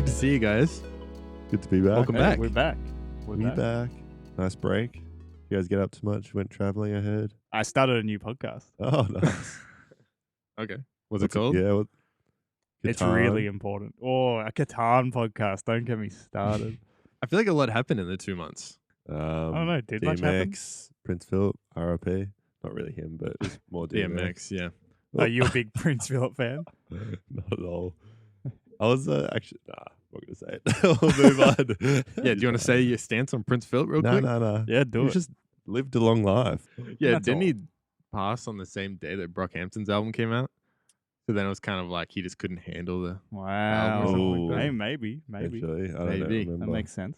to see you guys. Good to be back. Welcome Hey, back. We're back. We back. Nice break. You guys get up too much? Went traveling, I heard. I started a new podcast. Oh, nice. Okay. What's it called? Yeah. It's really important. Oh, a Catan podcast. Don't get me started. I feel like a lot happened in the 2 months. I don't know. Did much happen? DMX, Prince Philip, RIP. Not really him, but it's more DMX. DMX, yeah. Are you a big Prince Philip fan? Not at all. I was actually, I'm not going to say it. We'll move on. Yeah, do you want to say your stance on Prince Philip real No, quick? no. Yeah, do He it. just lived a long life. Yeah, That's didn't all. he pass on the same day that Brockhampton's album came out? So then it was kind of like he just couldn't handle the... Wow. something like that. Hey, maybe. Actually, I don't Maybe. remember. That makes sense.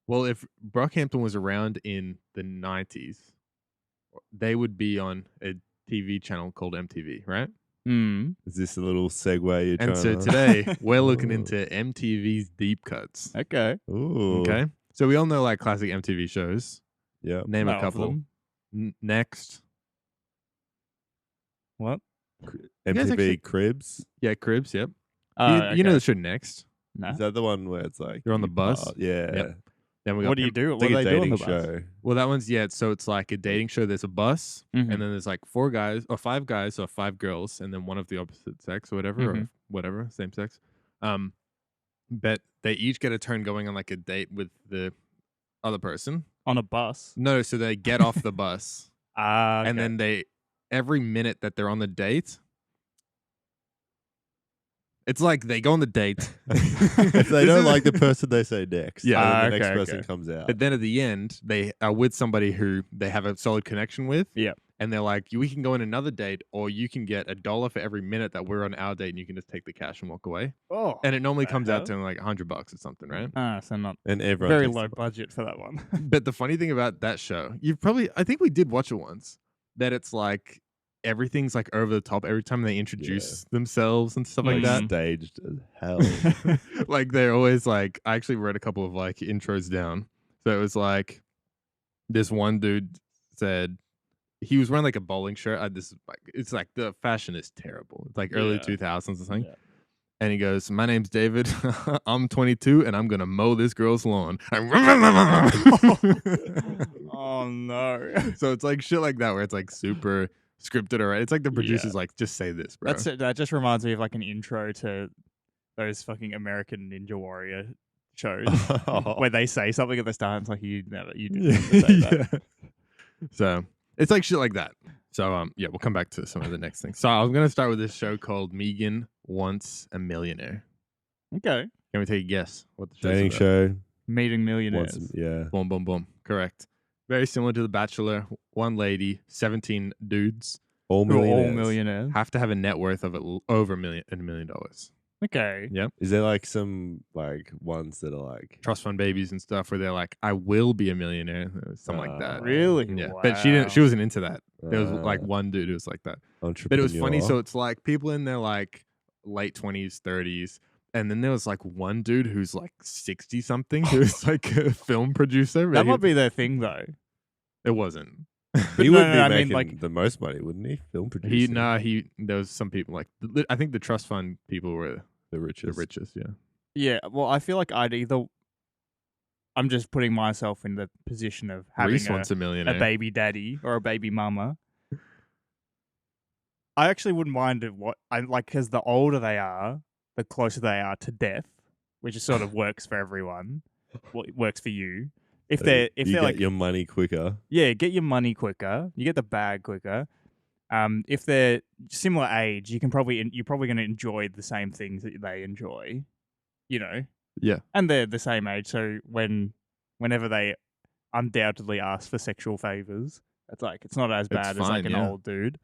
Well, if Brockhampton was around in the 90s, they would be on a TV channel called MTV, right? Is this a little segue you're trying And so to... today, we're looking Ooh. into MTV's deep cuts. Okay. Ooh. Okay? So we all know like classic MTV shows. Yeah. Name Well, a of couple. them. Next. What? guys MTV actually- Cribs. Yeah, Cribs, yep. Okay. You know the show Next? No. Is that the one where it's like... You're on the you bus? part- Yeah. Yep. Then we got What do you Pimp- do? It's What like do a they do on the dating bus? show. Well, that one's, yeah, so it's like a dating show. There's a bus, Mhm. and then there's like 4 guys, or 5 guys, or 5 girls, and then one of the opposite sex or whatever, or Mhm. whatever, same sex. But they each get a turn going on like a date with the other person. On a bus. No, so they get off the bus, Ah, and then every minute that they're on the date, it's like they go on the date. If they don't like the person, they say next. Yeah. And then the Okay, next person okay. comes out. But then at the end, they are with somebody who they have a solid connection with. Yep. And they're like, we can go on another date, or you can get $1 for every minute that we're on our date, and you can just take the cash and walk away. Oh. And it normally the comes out hell? to like $100 or something, right? So not And everyone very takes low the bus. budget for that one. But the funny thing about that show, I think we did watch it once, that it's like everything's like over the top every time they introduce themselves and stuff like Mhm. that. Staged as hell. Like they're always like, I actually read a couple of like intros down. So it was like this one dude said he was wearing like a bowling shirt. It's like the fashion is terrible. It's like early Yeah. 2000s or something. Yeah. And he goes, "My name's David. I'm 22 and I'm going to mow this girl's lawn." Oh no. So it's like shit like that where it's like super scripted already. It's like the producer's like, just say this, bro. That just reminds me of like an intro to those fucking American Ninja Warrior shows where they say something at the start. And it's like you didn't have to say that. Yeah. So it's like shit like that. So yeah, we'll come back to some of the next things. So I was gonna start with this show called Megan Wants a Millionaire. Okay. Can we take a guess what the show's Dating about? show. Meeting millionaires. Yeah. Boom, boom, boom. Correct. Very similar to The Bachelor. One lady, 17 dudes All Who are millionaires. all millionaires. have to have a net worth of over $1 million. Okay. Yep. Is there like some like ones that are like... Trust fund babies and stuff where they're like, I will be a millionaire. Something like that. Really? Yeah. Wow. But she wasn't into that. There was like one dude who was like that. But it was funny. So it's like people in their like late 20s, 30s. And then there was like one dude who's like 60 something who's like a film producer. That might be their thing though. It wasn't. He no, would no, be I mean, making like- the most money, wouldn't he? Film producer. There was some people like, I think the trust fund people were The the richest. richest. Yeah. Yeah. Well, I feel like I'm just putting myself in the position of having Reese wants a millionaire. a baby daddy or a baby mama. I actually wouldn't mind because the older they are, the closer they are to death, which is sort of works for everyone. Well, it works for you. If So they're you get like your money quicker. get your money quicker, you get the bag quicker. If they're similar age, you're probably going to enjoy the same things that they enjoy, you know. Yeah. And they're the same age, so whenever they undoubtedly ask for sexual favors, it's not as bad as like fine, an yeah. old dude.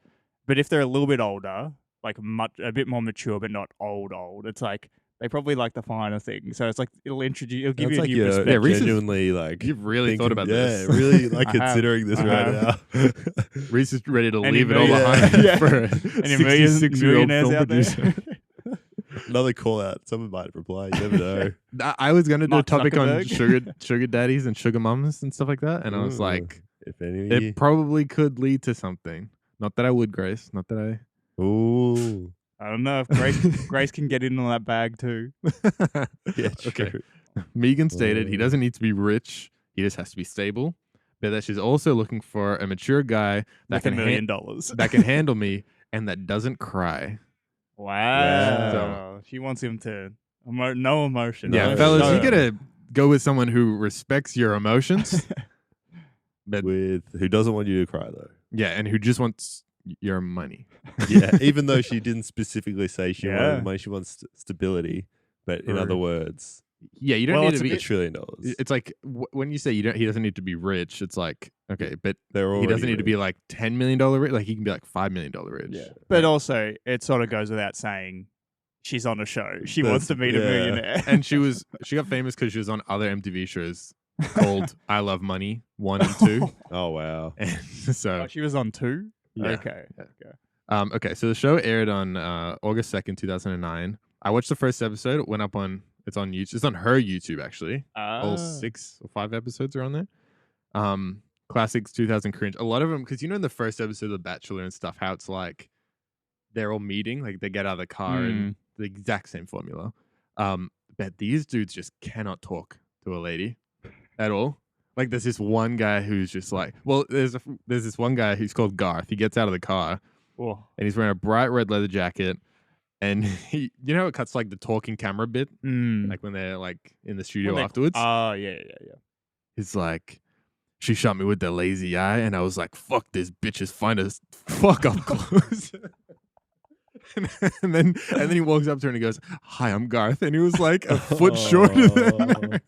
But if they're a little bit older, like a bit more mature, but not old, it's like they probably like the finer things. So it's like it'll give you That's a like new you're perspective. Reese is- genuinely like... You've really thought about this. this. Yeah, really like I have. considering this I right now. Reese is ready to Any leave it all million- behind Yeah. for a Any 66-year-old millionaires film out there? producer. Another call out. Someone might reply. You never know. I was going to do a Mark topic on Zuckerberg. sugar daddies and sugar mamas and stuff like that. And I was Ooh. like, If any. it probably could lead to something. Not that I would, Grace. Not that I... Ooh. I don't know if Grace can get in on that bag too. Yeah, true. Okay. Megan stated he doesn't need to be rich. He just has to be stable. But that she's also looking for a mature guy that With can $1 million. that can handle me and that doesn't cry. Wow. She wants him to no emotion. Yeah, No, fellas, no. you gotta go with someone who respects your emotions. But Who doesn't want you to cry though? yeah, and who just wants your money. Yeah, even though she didn't specifically say she Yeah. wanted money, she wants stability. But in Or- other words, Yeah, you don't Well, need it's to a be. $1 trillion. It's like when you say he doesn't need to be rich. It's like okay, but They're he already doesn't need to be rich. like $10 million rich. Like he can be like $5 million rich. Yeah. But also, it sort of goes without saying she's on a show. She wants to meet a millionaire. And she got famous because she was on other MTV shows called I Love Money 1 and 2. Oh wow. And so Oh, she was on 2? Yeah. Okay. Yeah. Okay. okay, so the show aired on August 2nd, 2009. I watched the first episode. It went up on it's on YouTube. It's on her YouTube actually. All 6 or 5 episodes are on there. Classics 2000 cringe. A lot of them because in the first episode of The Bachelor and stuff, how it's like they're all meeting, like they get out of the car and the exact same formula. But these dudes just cannot talk to a lady at all. Like there's this one guy who's just like, well, there's this one guy who's called Garth. He gets out of the car Oh. and he's wearing a bright red leather jacket. And he, it cuts like the talking camera bit, like when they're like in the studio afterwards. Oh, yeah. He's like, she shot me with the lazy eye, and I was like, "Fuck this bitch's find us fuck up close." and then he walks up to her and he goes, "Hi, I'm Garth," and he was like a foot shorter than her.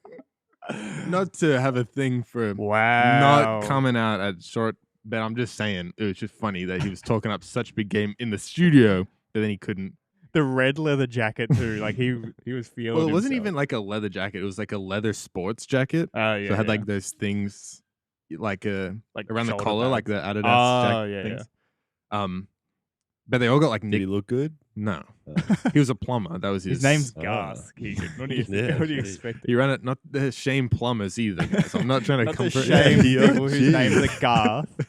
Not to have a thing for Wow. not coming out at short, but I'm just saying it was just funny that he was talking up such big game in the studio, but then he couldn't. The red leather jacket too. Like he was feeling. Well, it wasn't himself. even like a leather jacket. It was like a leather sports jacket. Oh yeah. So it had yeah. like those things, like around the shoulder collar, like pads. the Adidas Oh, jacket yeah, things. But they all got like Did he look good? No, Oh. he was a plumber. That was his. His name's Oh. Garth. Keegan. What do you Yeah, what do you geez. expect? He ran it. Not the shame plumbers either. Guys. I'm not trying to Not come the for shame Yeah, people whose geez. names are Garth.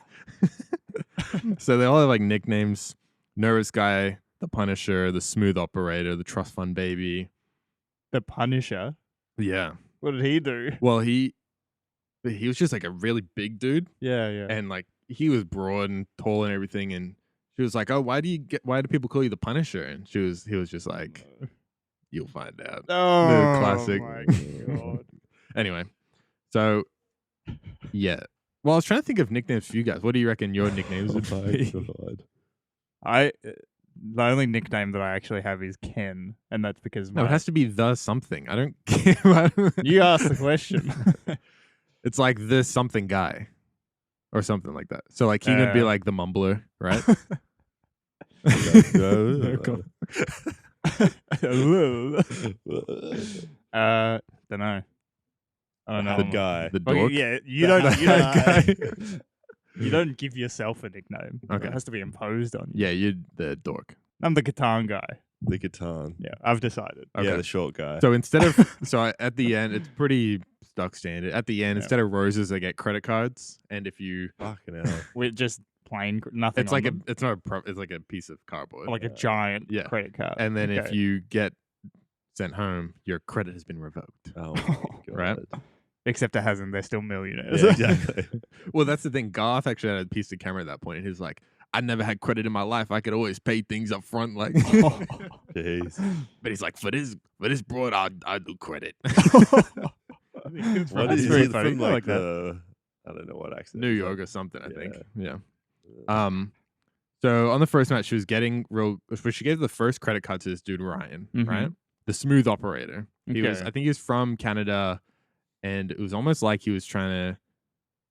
So they all have like nicknames. Nervous guy, the Punisher, the Smooth Operator, the Trust Fund Baby. The Punisher. Yeah. What did he do? Well, he was just like a really big dude, Yeah, yeah. and like he was broad and tall and everything. And she was like, "Oh, why do people call you the Punisher?" And he was just like, "You'll find out." Oh, classic. my God. Anyway, so yeah. Well, I was trying to think of nicknames for you guys. What do you reckon your nicknames would Oh my be? God. The only nickname that I actually have is Ken, and that's because No, it has to be the something. I don't care. you asked the question. It's like the something guy or something like that. So like he would be like the mumbler, right? Don't know. I don't know. The guy. The Well, dork. yeah, you don't. That guy. You don't give yourself a nickname. Okay. It has to be imposed on you. Yeah, you're the dork. I'm the Catan guy. The guitar. Yeah, I've decided. Okay. Yeah, the short guy. So instead of at the end, it's pretty stock standard. At the end, Yeah. instead of roses, they get credit cards, and if you, Fucking hell. With just plain nothing. it's on like them. it's not it's like a piece of cardboard, Like a giant Yeah. credit card. and then if Okay. you get sent home, your credit has been revoked. Oh my God. Right? Except it hasn't. They're still millionaires. Yeah, exactly. Well, that's the thing. Garth actually had a piece of camera at that point, and he's like, "I never had credit in my life. I could always pay things up front." Like, Jeez. but he's like, "For this broad, I do credit." What That's is very he funny. from I like like that. the I don't know what accent. New is York that? or something, I think. Yeah. Yeah. So on the first match, she was getting she gave the first credit card to this dude Ryan, Mhm. right? The smooth operator. He was, Okay. I think he was from Canada, and it was almost like he was trying to,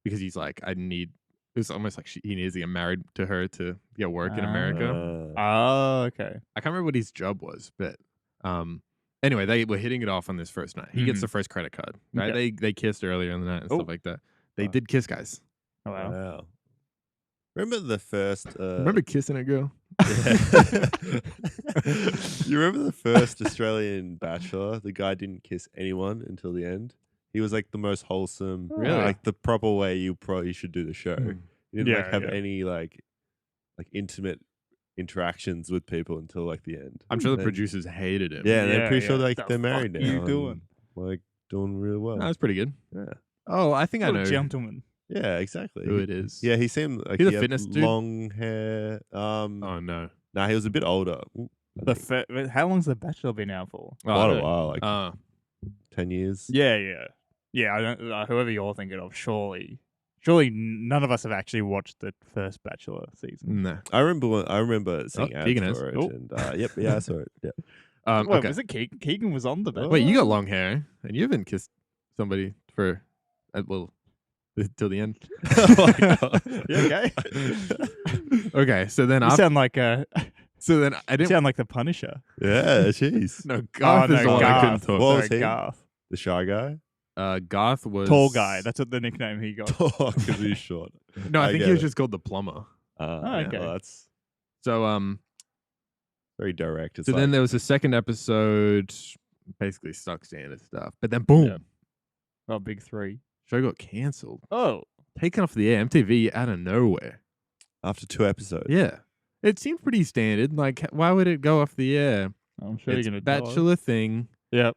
because he's like, it was almost like he needs to get married to her to get work in America. Oh, okay. I can't remember what his job was, but anyway, they were hitting it off on this first night. He gets Mhm. the first credit card, right? Okay. They kissed earlier in the night and Oh. stuff like that. They Wow. did kiss, guys. Oh, wow. Wow. Remember the first Remember kissing a girl? Yeah. You remember the first Australian Bachelor? The guy didn't kiss anyone until the end. He was like the most wholesome, Really? like the proper way you should do the show. Mm. He didn't Yeah, like have yeah. any like intimate interactions with people until like the end. I'm sure the Then- producers hated him. Yeah, and I'm Yeah, pretty sure yeah. like The they're married fuck now. you and, doing? like doing real well. That was pretty good. Yeah. Oh, I think I What a know gentleman. Yeah, exactly. who it is. Yeah, he seemed like He the he had fitness dude? long hair. Oh no. Nah, he was a bit older. I think. How long's The Bachelor been out for? Oh, Quite I a don't- while, like 10 years. Yeah. I don't. Whoever you're thinking of, surely none of us have actually watched the first Bachelor season. No. I remember seeing ads Keegan has. for it, Oh. and I saw it. Yeah. Wait, Okay. was it Keegan? Keegan was on The Bachelor. Wait, you got long hair, and you haven't kissed somebody for till the end. Yeah, okay. Okay, so then You after, sound like I you didn't. sound like the Punisher. Yeah, jeez. No, Garth is the one I couldn't talk. What was Sorry, he? Garth. The shy guy? Garth was Tall guy. That's what the nickname he got. Oh, because he's short. No, I think get he was it. just called the plumber. okay. Well, that's So very direct. It's so then like, there was a second episode, basically stock standard stuff. But then boom, Yeah. Oh, big three. show got cancelled, Oh. taken off the air. MTV out of nowhere. after 2 episodes. Yeah, it seemed pretty standard. Like, why would it go off the air? I'm sure It's you're going to Bachelor thing. Yep.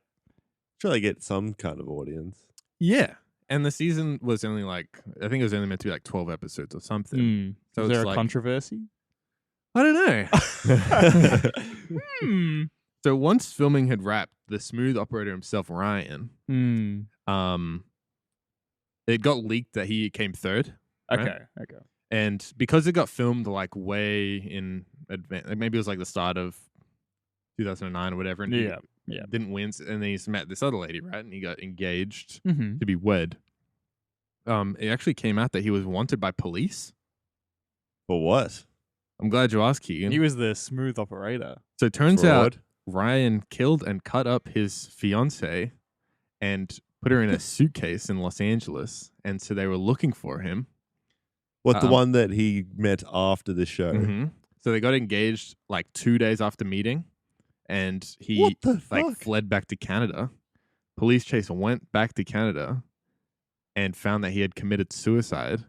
Sure, they get some kind of audience. Yeah, and the season was only like, I think it was only meant to be like 12 episodes or something. So So is there it's a like- controversy? I don't know. Hmm. So once filming had wrapped, the smooth operator himself, Ryan, it got leaked that he came third. Right? Okay. And because it got filmed like way in advance, like maybe it was like the start of 2009 or whatever, and he didn't win, and then he's met this other lady, right? And he got engaged Mm-hmm. to be wed. It actually came out that he was wanted by police. For what? I'm glad you asked, Keegan. He was the smooth operator. So it turns out Fraud? Ryan killed and cut up his fiance and put her in a suitcase in Los Angeles. And so they were looking for him. What, the one that he met after the show? Mhm. So they got engaged like 2 days after meeting, and he What the like fuck? fled back to Canada. Police chase went back to Canada and found that he had committed suicide.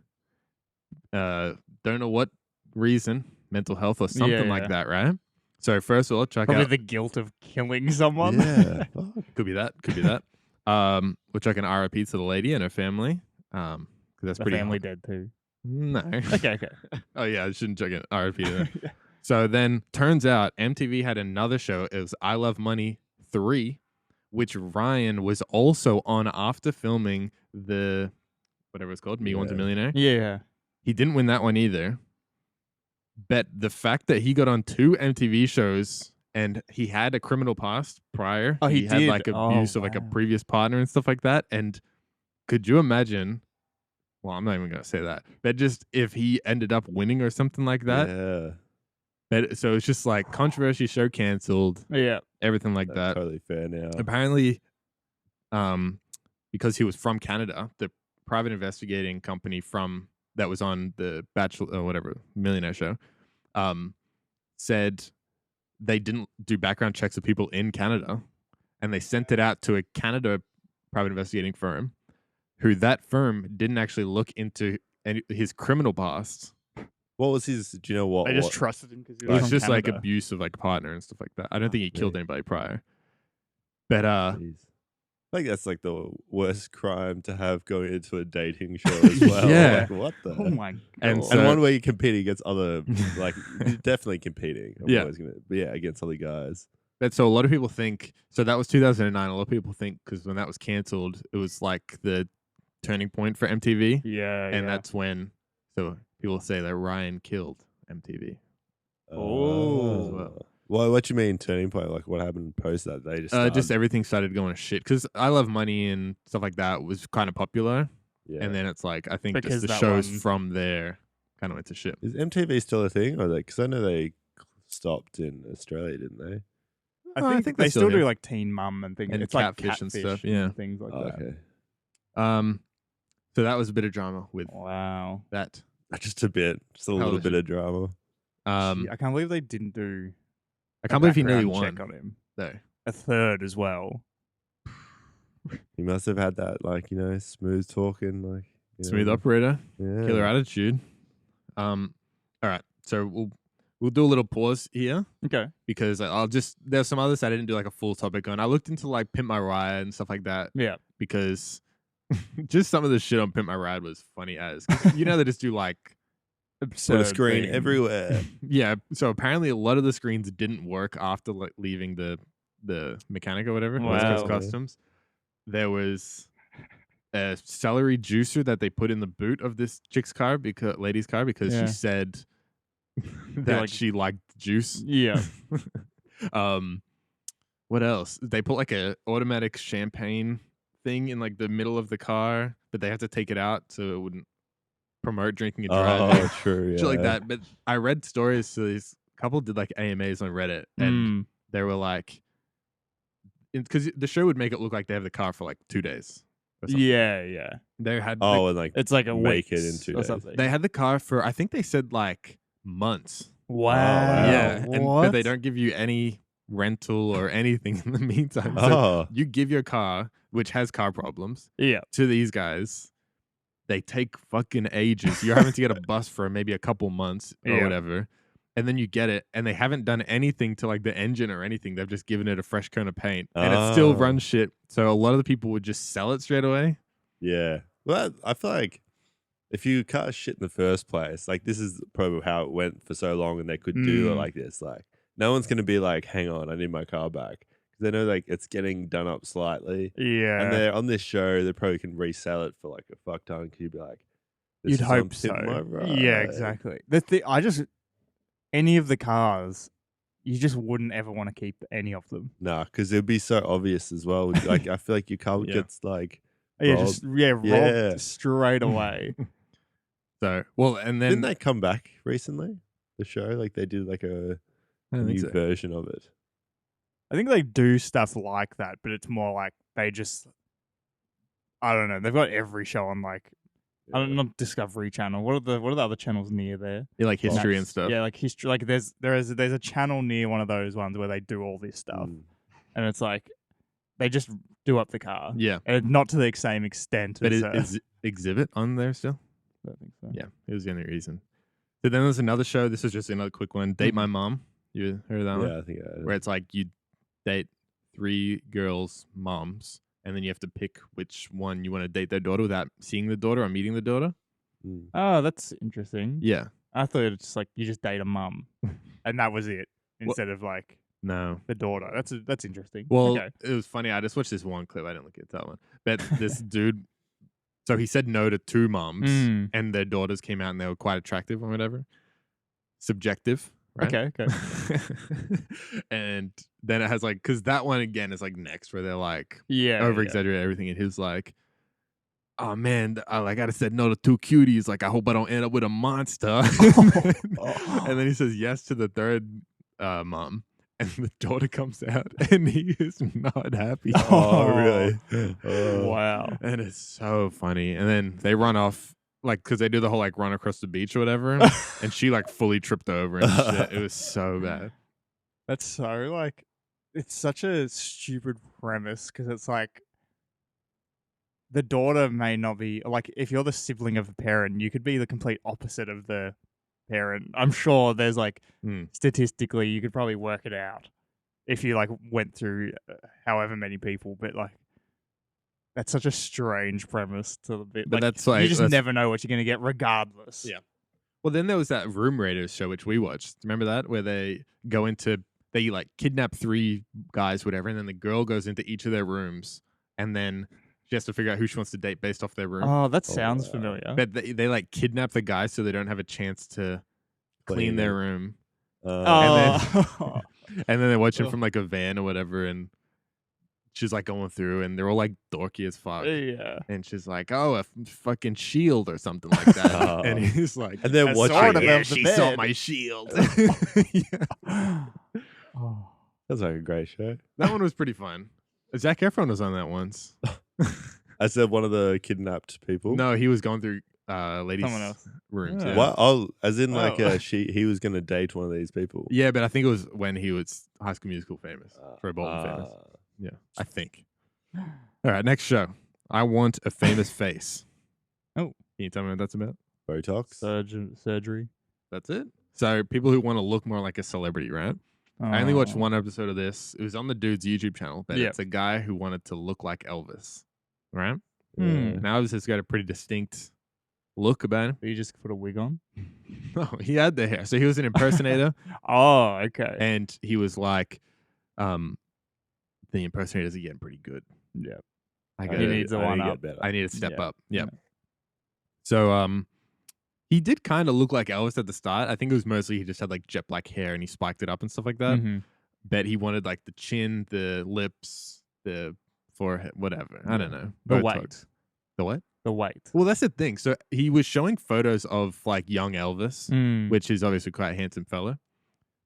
Don't know what reason, mental health or something like Yeah. that, right? So first of all, check Probably out. the guilt of killing someone. Yeah. Fuck. Could be that. Could be that. We'll check an RIP to the lady and her family. 'Cause that's The pretty. family dead too. No. Okay. Oh yeah, I shouldn't check it. RIP to them. Yeah. So then turns out MTV had another show. It was I Love Money 3, which Ryan was also on after filming the whatever it's called, Me One's a Yeah. Millionaire. Yeah. He didn't win that one either. But the fact that he got on 2 MTV shows and he had a criminal past prior. Oh, he had did? like abuse Oh, of like a wow. previous partner and stuff like that. And could you imagine? Well, I'm not even gonna say that. But just if he ended up winning or something like that. Yeah. But so it's just like controversy, show canceled, Yeah. everything like That's that. totally fair now. Apparently, because he was from Canada, the private investigating company from that was on the Bachelor or whatever Millionaire show, said they didn't do background checks of people in Canada, and they sent it out to a Canada private investigating firm, who that firm didn't actually look into his criminal past. What was his? Do you know what? They just what- trusted him because he It was was from just like Canada. abuse of like partner and stuff like that. I don't Oh, think he killed really? anybody prior. But Jeez. I think that's like the worst crime to have going into a dating show as well. Yeah. Like, what the? Oh my god. And And so- one where you're competing against other, like, you're definitely competing. I'm Yeah. always but yeah, against other guys. But so a lot of people think, so that was 2009. A lot of people think because when that was canceled, it was like the turning point for MTV. Yeah. And that's when, so people say that Ryan killed MTV. Oh. As well. Well, what you mean turning point? Like, what happened post that? They Just everything started going to shit. Because I Love Money and stuff like that was kind of popular. yeah. And then it's like, I think Because just the that shows one- from there kind of went to shit. Is MTV still a thing? Or because I know they stopped in Australia, didn't they? I think they still do like Teen Mum and things. And It's like Catfish and stuff, and yeah. things like Oh, that. okay. So that was a bit of drama with Wow. that. Just a bit, just a little Television. bit of drama. Gee, I can't believe they didn't do. I can't believe he nearly background won. check on him. No. A third as well. He must have had that, like, smooth talking, like Smooth operator, Yeah. killer attitude. All right. So we'll do a little pause here Okay. because there's some others I didn't do like a full topic on. I looked into like Pimp My Ride and stuff like that. Yeah. Because just some of the shit on Pimp My Ride was funny as. They just do like Absurd Put a screen things. everywhere. yeah. So apparently a lot of the screens didn't work after like leaving the mechanic or whatever. West Coast Wow. Customs. There was a celery juicer that they put in the boot of this lady's car because Yeah. she said that like- she liked juice. Yeah. What else? They put like a automatic champagne thing in like the middle of the car, but they have to take it out so it wouldn't promote drinking and driving. Oh, true. Yeah. Shit like that. But I read stories. So this couple did like AMAs on Reddit, and they were like, because the show would make it look like they have the car for like 2 days. Or something. Yeah. They had Oh, and like It's like a make week it in 2 or days. something. they had the car for I think they said like months. Wow. Yeah, but What? they don't give you any rental or anything in the meantime. So Oh, you give your car, which has car problems, Yeah. to these guys. They take fucking ages. You're having to get a bus for maybe a couple months or Yeah. whatever. And then you get it, and they haven't done anything to like the engine or anything. They've just given it a fresh coat of paint, and it still runs shit. So a lot of the people would just sell it straight away. yeah. Well, I feel like if you cut shit in the first place, like this is probably how it went for so long, and they could do it like this. Like no one's gonna be like, "Hang on, I need my car back," because they know like it's getting done up slightly. Yeah. And they're on this show, they probably can resell it for like a fuck ton. Because you'd be like, this You'd is on hope so. Pimp My Ride. Yeah, exactly. Any of the cars, you just wouldn't ever want to keep any of them. Nah, because it'd be so obvious as well. Like I feel like your car Yeah. gets like Robbed Yeah. straight away. So and then didn't they come back recently? The show, like they did like a I don't think new so. version of it. I think they do stuff like that, but it's more like they just, I don't know. They've got every show on like, I don't know, not Discovery Channel. What are the other channels near there? Yeah, like history and Max- stuff. Yeah, like history. Like there's a channel near one of those ones where they do all this stuff, and it's like they just do up the car. Yeah. And not to the same extent. But as, is Exhibit on there still? I don't think so. Yeah, it was the only reason. So then there's another show. This is just another quick one. Date My Mom. You heard of that one? Yeah, I think Where it's like you date 3 girls' moms, and then you have to pick which one you want to date their daughter without seeing the daughter or meeting the daughter. Oh, that's interesting. Yeah. I thought it's like you just date a mum, and that was it instead of like No. the daughter. That's interesting. Well, Okay. it was funny. I just watched this one clip. I didn't look at that one. But this dude, so he said no to 2 moms, and their daughters came out and they were quite attractive or whatever. Subjective, right? Okay. And then it has like, because that one again is like next where they're like Yeah. over exaggerate everything. And he's like, oh man, I gotta said no to 2 cuties. Like, I hope I don't end up with a monster. And then he says yes to the 3rd mom. And the daughter comes out, and he is not happy. Oh, really? Wow. And it's so funny. And then they run off, like, because they do the whole, like, run across the beach or whatever. And she, like, fully tripped over and shit. It was so bad. That's so like, it's such a stupid premise because it's like the daughter may not be like, if you're the sibling of a parent, you could be the complete opposite of the parent. I'm sure there's like statistically you could probably work it out if you like went through however many people, but like that's such a strange premise to the bit. But like, that's like you just never know what you're gonna get regardless. Yeah. Well, then there was that Room Raiders show which we watched. Remember that, where they go into, they like kidnap 3 guys, whatever, and then the girl goes into each of their rooms, and then she has to figure out who she wants to date based off their room. Oh, that sounds familiar. But they like kidnap the guys so they don't have a chance to clean their room. Oh. And then they watch him from like a van or whatever, and she's like going through, and they're all like dorky as fuck. Yeah. And she's like, "Oh, a fucking shield or something like that." And he's like, and then A watching sword it. above the she saw bed. my shield." Oh. That's like a great show. That one was pretty fun. Zac Efron was on that once. I said one of the kidnapped people. No, he was going through ladies' Someone else. rooms. Yeah. Yeah. What? Oh, as in like Oh. he was gonna date one of these people. Yeah, but I think it was when he was High School Musical famous, Troy Bolton famous. Yeah, I think. All right, next show. I Want a Famous Face. Oh. Can you tell me what that's about? Botox. Surgery. That's it? So people who want to look more like a celebrity, right? I only watched one episode of this. It was on the dude's YouTube channel, but it's a guy who wanted to look like Elvis, right? Now Elvis has got a pretty distinct look about him. But you just put a wig on? No, he had the hair. So he was an impersonator. Oh, okay. And he was like, the impersonators are getting pretty good. Yeah. He needs a one up. I need to step up. Yeah. So he did kind of look like Elvis at the start. I think it was mostly he just had like jet black hair and he spiked it up and stuff like that. Mm-hmm. But he wanted like the chin, the lips, the forehead, whatever. I don't know. The Botox. weight. The what? The weight. Well, that's the thing. So he was showing photos of like young Elvis, which is obviously quite a handsome fella.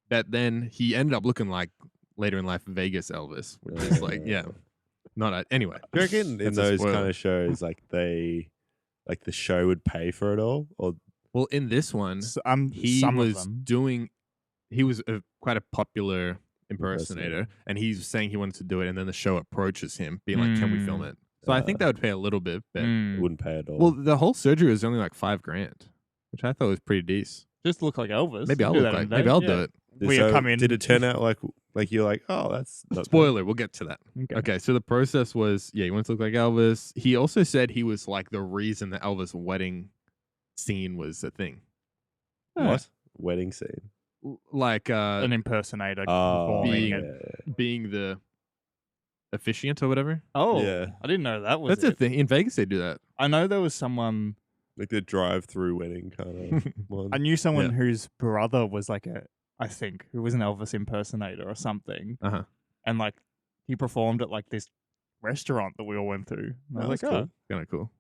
But then he ended up looking like later in life Vegas Elvis, which is like, anyway. Do you reckon in those kind of shows, like the show would pay for it all? Or well, in this one, he was quite a popular impersonator, and he's saying he wanted to do it, and then the show approaches him, being like, "Can we film it?" So I think that would pay a little bit, but it wouldn't pay at all. Well, the whole surgery was only like $5,000, which I thought was pretty decent. Just look like Elvis. Maybe I'll do it. Did it turn out like you're like, oh, that's not spoiler? We'll get to that. Okay, so the process was, he wanted to look like Elvis. He also said he was like the reason the Elvis wedding scene was a thing. What? Wedding scene? Like an impersonator being the officiant or whatever. Oh, yeah. I didn't know that was That's a thing. In Vegas, they do that. I know there was someone... like the drive-through wedding kind of one. I knew someone whose brother was like who was an Elvis impersonator or something. Uh-huh. And like he performed at like this restaurant that we all went to. And I was like, cool. Kind of cool.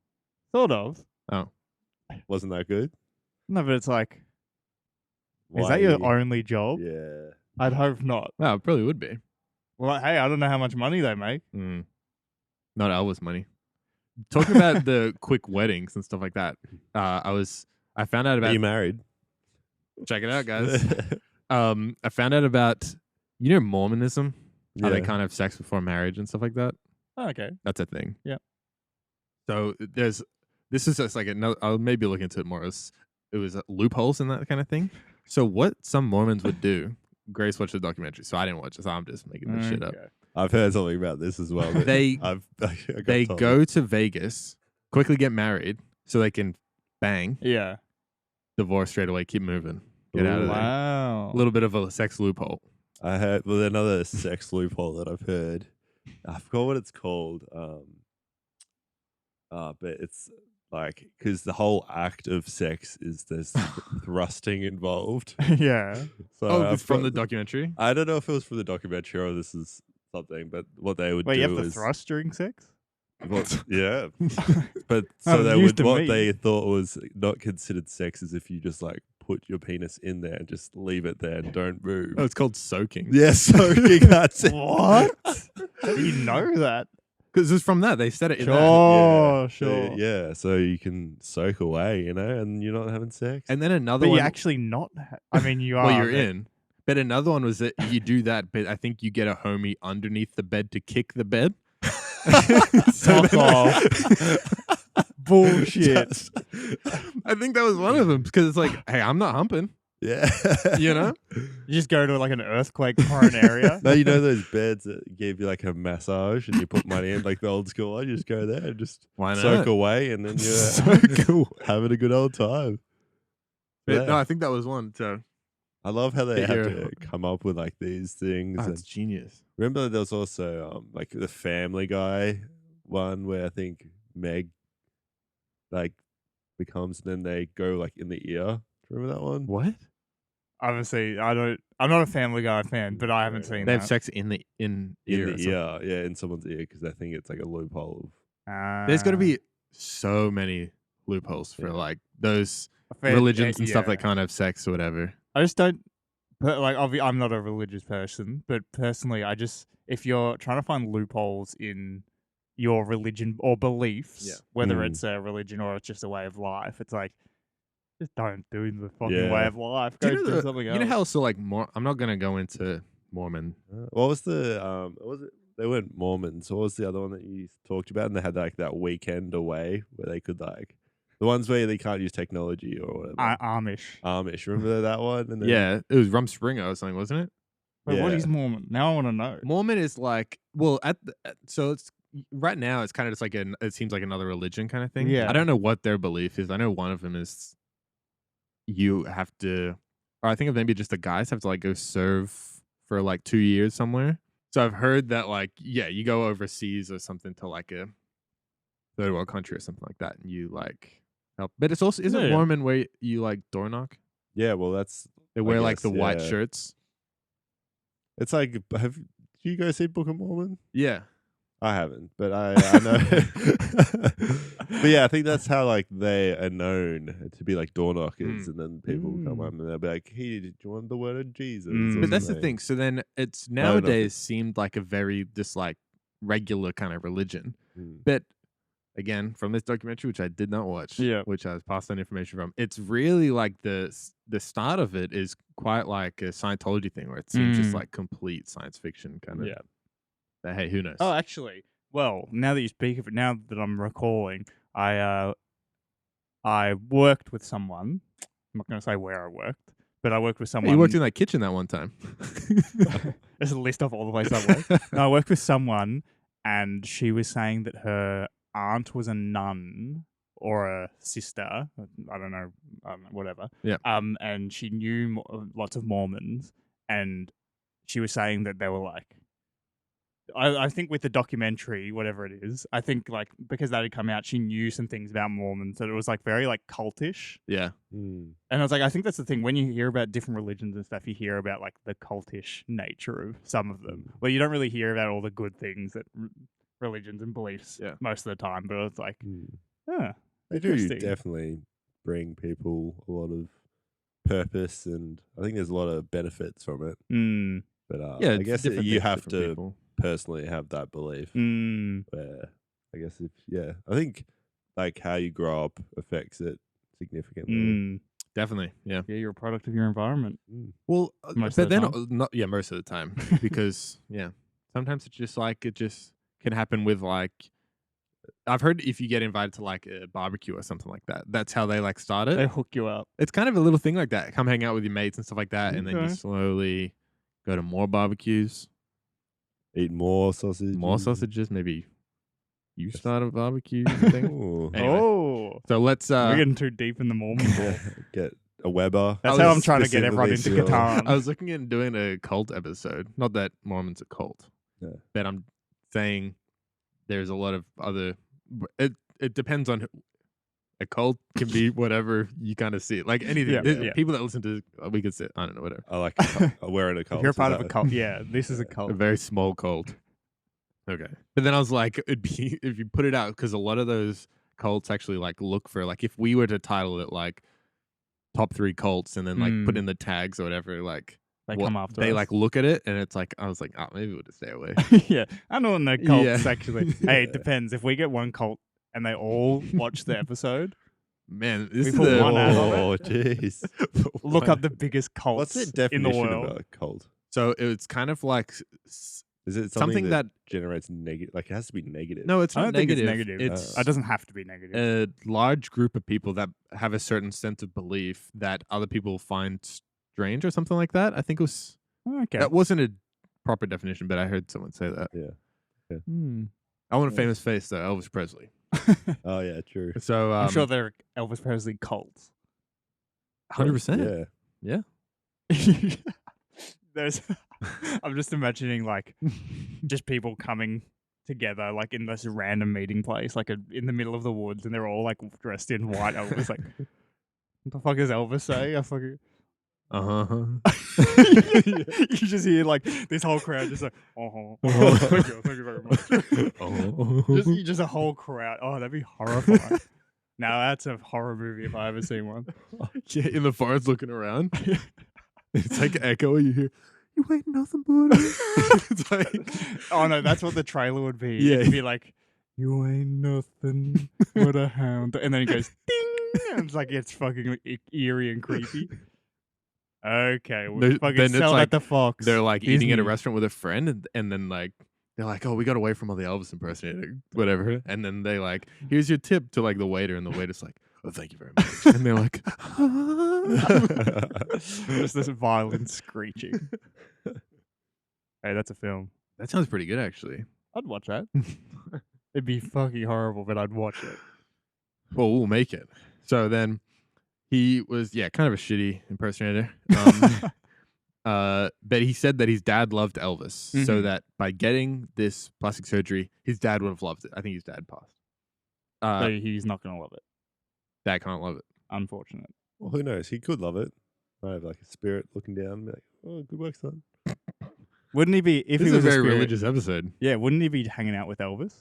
Sort of. Oh. Wasn't that good? No, but it's like, is that your only job? Yeah. I'd hope not. Well, it probably would be. Well, hey, I don't know how much money they make. Not Elvis money. Talking about the quick weddings and stuff like that. I found out about. Are you married? Check it out, guys. I found out about, Mormonism. How they kind of have sex before marriage and stuff like that. Oh, okay. That's a thing. Yeah. So this is just like another. I'll maybe look into it more. It was loopholes in that kind of thing. So what some Mormons would do. Grace watched the documentary, so I didn't watch it. So I'm just making this shit up. I've heard something about this as well. They go to Vegas, quickly get married, so they can bang. Yeah. Divorce straight away. Keep moving. Get out of there. Wow. A little bit of a sex loophole. I heard another sex loophole that I've heard. I forgot what it's called. But it's like because the whole act of sex is there's thrusting involved. Yeah. So it's from the documentary. I don't know if it was from the documentary or this is something, but what they would do you have is to thrust during sex. Yeah, but so they thought was not considered sex is if you just like put your penis in there and just leave it there and don't move. Oh, it's called soaking. Yeah, soaking. That's it. What? How do you know that? Because it's from that they said it. Sure. Yeah, so you can soak away, and you're not having sex. And then another but one. You're actually not. I mean, you are. Well, you're in. But another one was that you do that, but I think you get a homie underneath the bed to kick the bed. Fuck off. Bullshit. I think that was one of them because it's like, hey, I'm not humping. Yeah. You just go to like an earthquake prone area. No, those beds that give you like a massage and you put money in, like the old school one. You just go there and just soak away, and then you're having a good old time. But, no, I think that was one. So I love how they have to come up with like these things. Oh, it's genius. Remember, there was also like the Family Guy one where I think Meg like becomes, then they go like in the ear. Remember that one? What? Obviously, I'm not a Family Guy fan, but I haven't seen. They have sex in the ear. Yeah, in someone's ear because I think it's like a loophole. There's got to be so many loopholes for like those religions and stuff that can't have sex or whatever. I just don't. But like, I'm not a religious person, but personally, if you're trying to find loopholes in your religion or beliefs, whether it's a religion or it's just a way of life, it's like, just don't do the fucking way of life. Go do something else. You know how also like I'm not gonna go into Mormon. What was the what was it? They weren't Mormons. What was the other one that you talked about? And they had like that weekend away where they could like The ones where they can't use technology or whatever. Amish. Amish. Remember that one? And then, Yeah, it was Rumspringa or something, wasn't it? Wait, what Yeah. is Mormon? Now I want to know. Mormon is like, well, so it's right now it's kind of just like it seems like another religion kind of thing. Yeah. I don't know what their belief is. I know one of them is you have to, or I think maybe just the guys have to like go serve for like 2 years somewhere. So I've heard that like, yeah, you go overseas or something to like a third world country or something like that, and you like help. But it's also isn't Mormon where you like door knock? Yeah, well, that's They wear like the white shirts. It's like, do you guys see Book of Mormon? Yeah. I haven't, but I know. But yeah, I think that's how like they are known to be like door knockers, and then people will come up and they'll be like, "Hey, do you want the word of Jesus?" or But that's the something. thing. So then it's nowadays seemed like a very just like regular kind of religion. But again, from this documentary, which I did not watch, which I was passed on information from, it's really like the start of it is quite like a Scientology thing where it seems just like complete science fiction kind of. Yeah. But hey, who knows? Oh, actually, well, now that you speak of it, now that I'm recalling, I worked with someone. I'm not going to say where I worked, but I worked with someone. Hey, you worked in that kitchen that one time. There's a list of all the places I worked. No, I worked with someone, and she was saying that her aunt was a nun or a sister. I don't know, whatever. Yeah. And she knew lots of Mormons, and she was saying that they were like. I think with the documentary, whatever it is, I think like because that had come out, she knew some things about Mormons that it was like very like cultish. Yeah. And I was like, I think that's the thing. When you hear about different religions and stuff, you hear about like the cultish nature of some of them. Well, you don't really hear about all the good things that religions and beliefs most of the time. But it's like, they do definitely bring people a lot of purpose, and I think there's a lot of benefits from it. But I guess you have to people. Personally have that belief. Where I guess I think like how you grow up affects it significantly. Definitely, yeah. Yeah, you're a product of your environment. Well, most of the time, because sometimes it's just like it just can happen with like. I've heard if you get invited to like a barbecue or something like that, that's how they like start it. They hook you up. It's kind of a little thing like that. Come hang out with your mates and stuff like that, and then you slowly go to more barbecues. Eat more sausages. More sausages. Maybe you start a barbecue thing. Anyway, so let's. We're getting too deep in the Mormon. Get a Weber. That's how I'm trying to get everyone into Qatar. I was looking at doing a cult episode. Not that Mormon's a cult, but I'm saying there's a lot of other. It depends on. A cult can be whatever you kind of see it. Like anything. People that listen to we could say, I don't know, whatever. I like wearing a cult. If you're part of a cult, this is a cult. A very small cult. Okay. But then I was like, it'd be if you put it out, because a lot of those cults actually like look for like if we were to title it like top 3 cults and then like put in the tags or whatever, like they come after they us. like look at it and it's like I was like, oh, maybe we'll just stay away. I know in the cults actually. Hey, it depends. If we get one cult and they all watch the episode. Man, this is one ad on Oh, jeez. Look up the biggest cults What's the definition in the world. of a cult? So it's kind of like is it something that generates negative? Like it has to be negative. No, it's not I don't negative. think it's negative. It doesn't have to be negative. A large group of people that have a certain sense of belief that other people find strange or something like that. I think it was. Okay. That wasn't a proper definition, but I heard someone say that. Yeah. I want a famous face though, Elvis Presley. Oh yeah, true. So I'm sure they're Elvis Presley cults. 100%. Yeah. I'm just imagining like just people coming together like in this random meeting place, like in the middle of the woods, and they're all like dressed in white. Elvis, like, what the fuck does Elvis say? I fucking. You just hear like this whole crowd just like, thank you very much. Just a whole crowd. Oh, that'd be horrifying. Now that's a horror movie if I ever seen one. Yeah, in the forest looking around. It's like echo. You hear, you ain't nothing but. It's like, oh no, that's what the trailer would be. Yeah, it'd be like, you ain't nothing but a hound, and then it goes ding, and it's like it's fucking eerie and creepy. Okay, we'll fucking sell like, at the Fox. They're like Disney. eating at a restaurant with a friend, and then like they're like, oh, we got away from all the Elvis impersonator, whatever. And then they like, here's your tip to like the waiter, and the waiter's like, oh, thank you very much. And they're like, Just this violin screeching. Hey, that's a film. that sounds pretty good, actually. I'd watch that. It'd be fucking horrible, but I'd watch it. Well, we'll make it. So then he was, kind of a shitty impersonator. But he said that his dad loved Elvis, so that by getting this plastic surgery, his dad would have loved it. I think his dad passed. So he's not going to love it. Dad can't love it. Unfortunate. Well, who knows? He could love it. I have like a spirit looking down and be like, oh, good work, son. Wouldn't he be, if This he is was a very spirit, religious episode. Yeah, wouldn't he be hanging out with Elvis?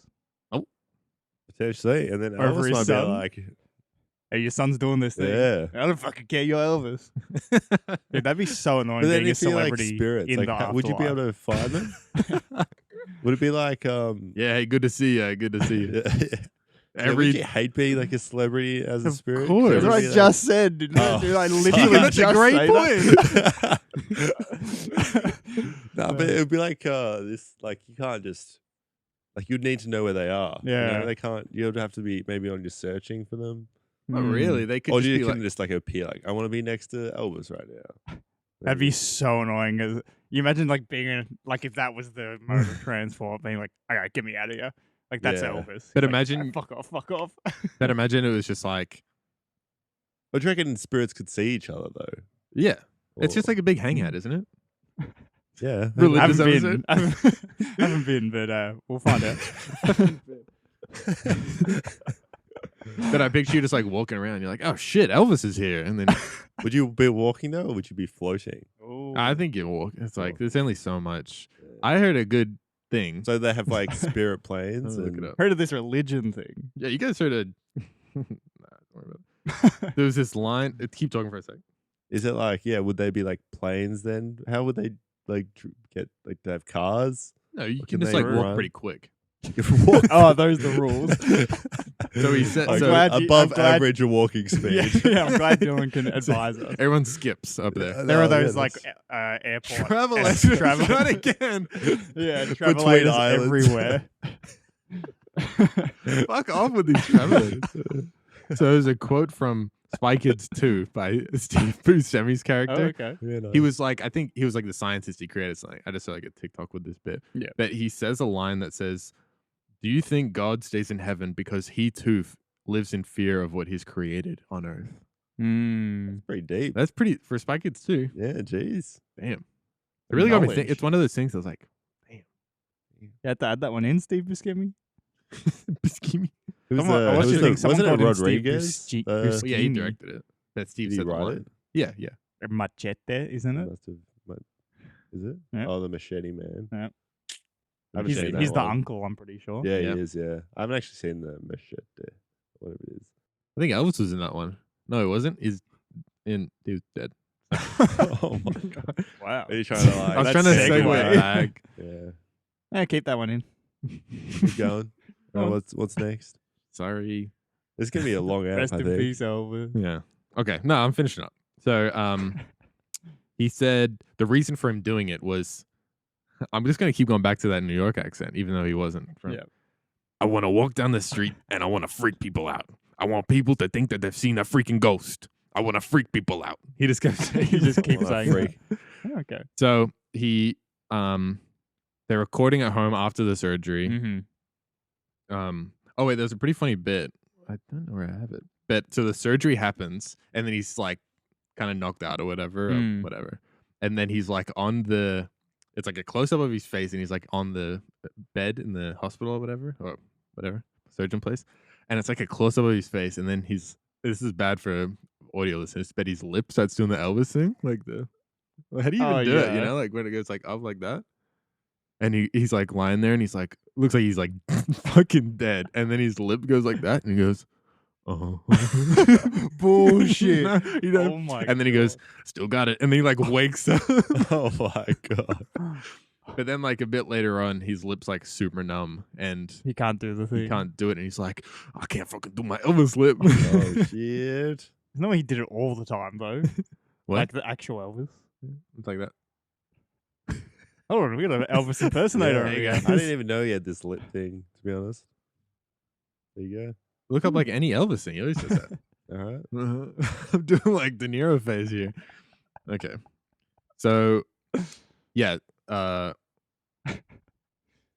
Potentially. And then Over Elvis his might son? be like, Hey, your son's doing this thing. yeah. I don't fucking care, you're Elvis. Dude, that'd be so annoying But then being a if you like celebrity spirits, in like, the would you be able to find them? Would it be like, Yeah, hey, good to see you. Good to see you. would you hate being like a celebrity as a Of spirit? course. That's what I just said. Dude, I literally That's a just great say that. No, but it would be like this. Like you can't just like you'd need to know where they are. Yeah. they can't. You'd have to be maybe on just searching for them, Oh, really? They could or just you be can like, just like appear. Like I want to be next to Elvis right now. That'd be so annoying. 'Cause you imagine like being like if that was the mode of transport, being like, all right, get me out of here. Like that's Yeah. Elvis. But He's like, imagine- fuck off. but imagine it was just like, But do you reckon spirits could see each other though? yeah. It's just Or- like a big hangout, isn't it? yeah. I Religious haven't episode? been, haven't been, but we'll find out. But I picture you just like walking around. You're like, oh shit, Elvis is here. And then Would you be walking though, or would you be floating? I think you walk. It's like, there's only so much. Yeah. I heard a good thing. So they have like spirit planes. I'll look and- it up. Heard of this religion thing? Yeah, you guys heard a. Nah, don't worry about it. There was this line. Keep talking for a sec. Is it like would they be like planes then? How would they like get like they have cars? No, you Or can can just they like walk run? pretty quick. You can walk Oh, those are the rules. So he said, like, so above I'm glad- average walking speed. Yeah, I'm glad Dylan can advise us. everyone skips up there. There are Oh, those yeah, like that's- airport Travelers, travel try it again. Yeah, Between travelers islands. everywhere. Fuck off with these travelers. So there's a quote from Spy Kids 2 by Steve Buscemi's Oh, character. okay. Yeah, nice. He was like, I think he was like the scientist. He created something. I just saw like a TikTok with this bit. Yeah. But he says a line that says, "Do you think God stays in heaven because he too lives in fear of what he's created on earth?" pretty deep. That's pretty for Spy Kids 2. Yeah, jeez. Damn. It really got me Knowledge. thinking. It's one of those things I was like, You had to add that one in, Steve Buscemi. Buscemi. Who's Someone- I the- watched who's you the- think someone wasn't it called him Steve Rodriguez? Busci- Uh, Busci- Well, yeah, he Buscemi. directed it. But Steve Did he said the write line. it? Yeah, yeah. Machete, isn't it? Must have. Is it? Yeah. Oh, the machete man. Yeah. I haven't He's seen that the one. uncle, I'm pretty sure. Yeah, Yeah. he is. Yeah, I haven't actually seen the machete. Whatever it is. I think Elvis was in that one. No, he wasn't. He was dead. Oh my god. Wow. Are you trying to like? I was That's trying to segue. segue back. Yeah. Yeah, keep that one in. Keep going. Oh. What's next? Sorry. This is gonna be a long app. Rest I in think. peace, Elvis. Yeah. Okay. No, I'm finishing up. So, he said the reason for him doing it was, I'm just gonna keep going back to that New York accent, even though he wasn't. From, Yeah. I want to walk down the street and I want to freak people out. I want people to think that they've seen a freaking ghost. I want to freak people out. He just kept saying. He just keeps What a saying freak. that. Okay. So he, they're recording at home after the surgery. Mm-hmm. Oh wait, there's a pretty funny bit. I don't know where I have it. But so the surgery happens, and then he's like kind of knocked out or whatever, and then he's like on the. It's like a close up of his face, and he's like on the bed in the hospital or whatever surgeon place, and it's like a close up of his face, and then he's. This is bad for audio listeners, but his lip starts doing the Elvis thing, like the. How do you even do it? You yeah. know, like when it goes like up like that. And he's like lying there and he's like, looks like he's like fucking dead. And then his lip goes like that and he goes, oh. Bullshit. You know? Oh my and then he goes, still got it. And then he like wakes up. Oh my god. But then like a bit later on, his lip's like super numb and He can't do the thing. he can't do it. And he's like, I can't fucking do my Elvis lip. Oh shit. No, he did it all the time though. What? Like the actual Elvis. It's like that. Oh, we got an Elvis impersonator. Yeah, over there you here. go. I didn't even know he had this lip thing, to be honest. There you go. Look up like any Elvis thing. He always does that. All right. I'm doing like De Niro face here. Okay. So, yeah,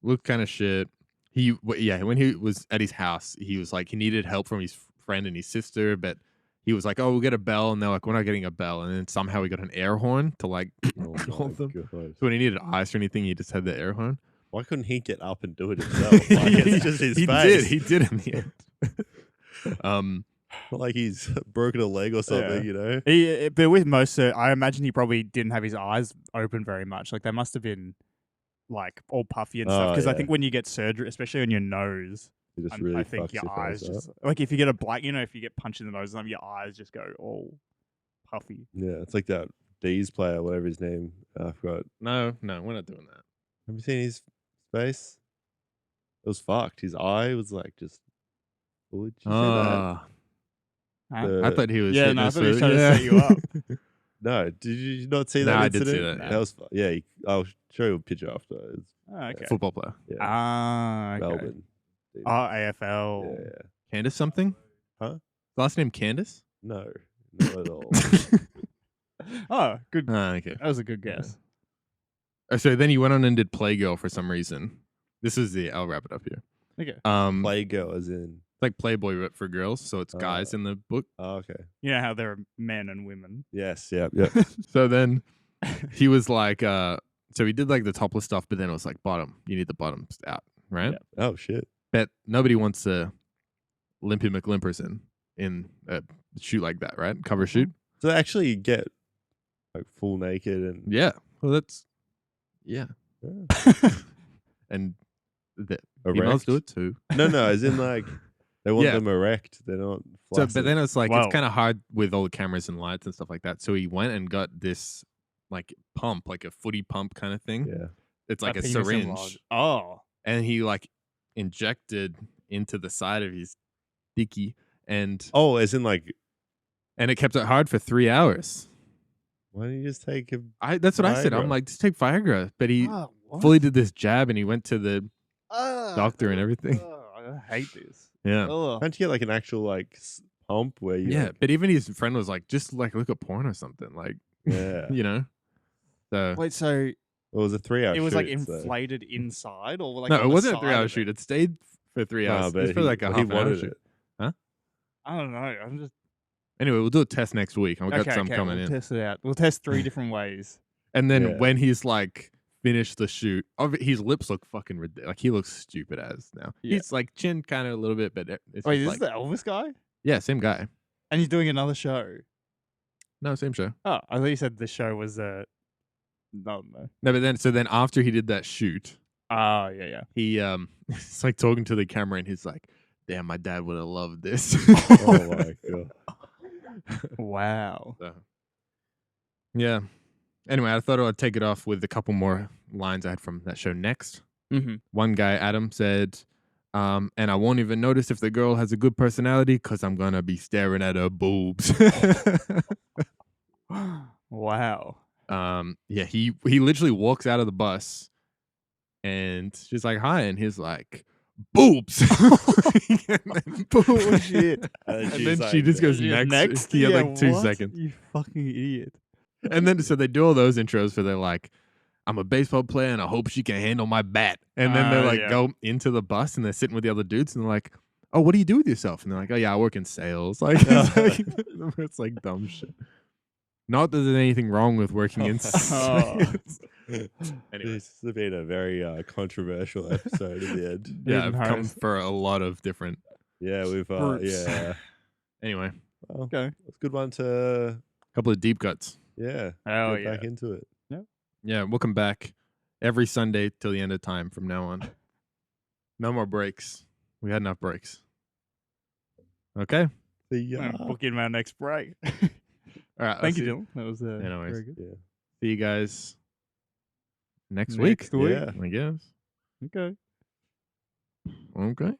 looked kind of shit. When he was at his house, he was like, he needed help from his friend and his sister, but he was like, oh, we'll get a bell. And they're like, we're not getting a bell. And then somehow we got an air horn to like Oh call my them. God. So when he needed ice or anything, he just had the air horn. Why couldn't he get up and do it himself? Like, it's just his face. He did in the end. Like he's broken a leg or something, you know? But with most, I imagine he probably didn't have his eyes open very much. Like they must have been like all puffy and stuff. Because I think when you get surgery, especially on your nose, It just really I think fucks your eyes face up. just like if you get a black, if you get punched in the nose, your eyes just go all puffy. Yeah, it's like that D's player, whatever his name. I forgot. No, we're not doing that. Have you seen his face? It was fucked. His eye was like just. Oh, did you see that? Huh? I thought he was. Yeah, no, I thought he was trying to set you up. No, did you not see that No, I incident? did see that. That was yeah. I'll show you a picture after. It's, Okay. Football player. yeah, Okay. Melbourne. Oh, AFL. Yeah. Candace something? Huh? Last name Candace? No, not at all. Oh, good. Okay. That was a good guess. So then he went on and did Playgirl for some reason. This is the. I'll wrap it up here. Okay. Playgirl as in. Like Playboy but for girls, so it's guys in the book. Oh, okay. You know how there are men and women. Yes. Yep. Yep. So then he was like, so he did like the topless stuff, but then it was like bottom. You need the bottoms out, right? Yeah. Oh shit. But nobody wants to Limpy McLimperson in a shoot like that, right? Cover shoot. So they actually get like full naked and Yeah. Well, that's yeah. and the Erect? females do it too. No, as in like they want Yeah. them erect. They're not. So, Flaccid. but then it's like Wow. it's kind of hard with all the cameras and lights and stuff like that. So he went and got this like pump, like a footy pump kind of thing. Yeah. It's like a penis enlarged. syringe, Oh. and he like injected into the side of his dicky, and Oh, as in like, it kept it hard for 3 hours. why don't you just take a? That's what I said. I'm Viagra. like, just take Viagra. But he Oh, what? fully did this jab, and he went to the doctor and everything. I hate this. Yeah. Ugh. Can't you get like an actual like pump where you? Yeah, like- but even his friend was like, just like look at porn or something, like yeah. you know. So Wait, so It was a 3-hour. it was like shoot, so- inflated inside, or like no, on it the wasn't a side 3-hour of shoot. it? It stayed for 3 No, hours. but It's for like a he half an hour wanted shoot. it. I don't know. I'm just Anyway, we'll do a test next week. I've got some coming we'll in. test it out. We'll test 3 different ways. And then Yeah. when he's like finished the shoot, his lips look fucking ridiculous. Like he looks stupid as now. Yeah. He's like chin kind of a little bit, but it's Wait, just this like, is the Elvis guy, yeah, same guy. and he's doing another show. No, same show. Oh, I thought you said the show was no. No, but then after he did that shoot, Oh, yeah. he he's like talking to the camera and he's like, "Damn, my dad would have loved this." Oh my god. Wow. So, yeah. Anyway, I thought I'd take it off with a couple more lines I had from that show next. Mm-hmm. One guy, Adam, said, and I won't even notice if the girl has a good personality because I'm going to be staring at her boobs. Wow. Yeah, he literally walks out of the bus and she's like, hi. And he's like, boobs. Bullshit. And And then she just goes next. He had like 2 what? seconds. You fucking idiot. And then so they do all those intros for they're like, I'm a baseball player and I hope she can handle my bat. And then they Oh, like yeah. go into the bus and they're sitting with the other dudes and they're like, oh, what do you do with yourself? And they're like, oh yeah, I work in sales. Like it's like dumb shit. Not that there's anything wrong with working in sales. Anyway, This has been a very controversial episode in the end. yeah, I've Didn't come host. for a lot of different. Yeah, we've Fruits. yeah. Anyway, Well, Okay. it's a good one to couple of deep cuts. yeah. Oh, get yeah. back into it. Yeah, we'll come back every Sunday till the end of time from now on. No more breaks. We had enough breaks. Okay. See I'm ya. gonna book in my next break. All right. Thank you, see, Dylan. That was Anyways. very good. Yeah. see you guys next week. Next week. Yeah. I guess. Okay. Okay.